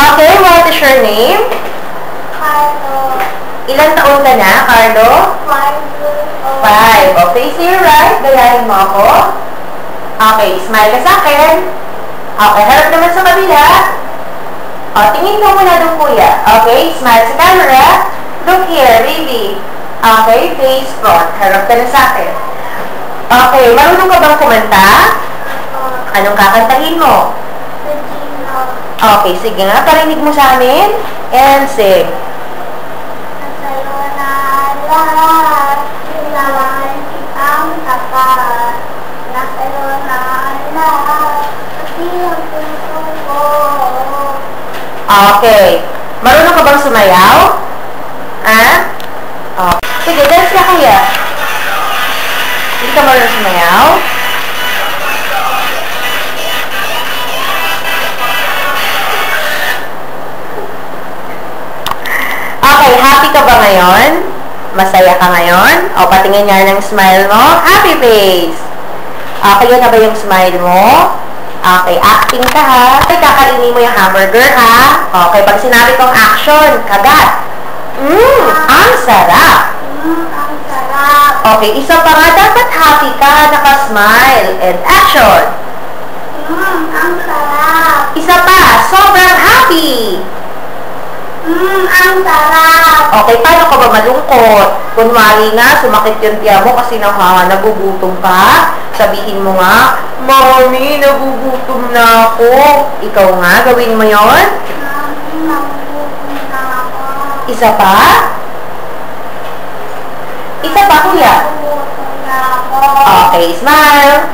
Okay, what is your name? Carlo. Ilang taon ka na, Carlo? 5. Okay, say your right. Gayahin mo ako. Okay, smile ka sa akin. Okay, harap naman sa kabila. O, tingin ka muna doon, kuya. Okay, smile sa camera. Look here, baby. Okay, face front. Harap ka na sa akin. Okay, marunong ka bang kumanta? Anong kakantahin mo? Okay, sige nga. Parinig mo sa amin. And sing. Nasa'yo na lahat, kailangan ang tapat. Nasa'yo na lahat, pati ang puso ko. Okay. Marunong ka bang sumayaw? Ha? Okay. Sige, dance ka kuya. Hindi ka marunong sumayaw? Okay, happy ka ba ngayon? Masaya ka ngayon? O, patingin nga ng smile mo. Happy face! Okay, yun na ba yung smile mo? Okay, acting ka ha. Okay, kakainin mo yung hamburger ha. Okay, pag sinabi kong action, kagat. Ang sarap! Ang sarap. Okay, isa pa nga, dapat happy ka, naka-smile. And action! Ang sarap. Isa pa, sobrang happy! Ang sarap. Okay, paano ka ba malungkot? Kunwari nga, sumakit yung tiyan mo kasi nagugutom ka. Sabihin mo nga, Mami, nagugutom na ako. Ikaw nga, gawin mo yon. Mami, nagugutom na ako. Isa pa? Isa pa, kuya. Nagugutom na ako. Okay, smile.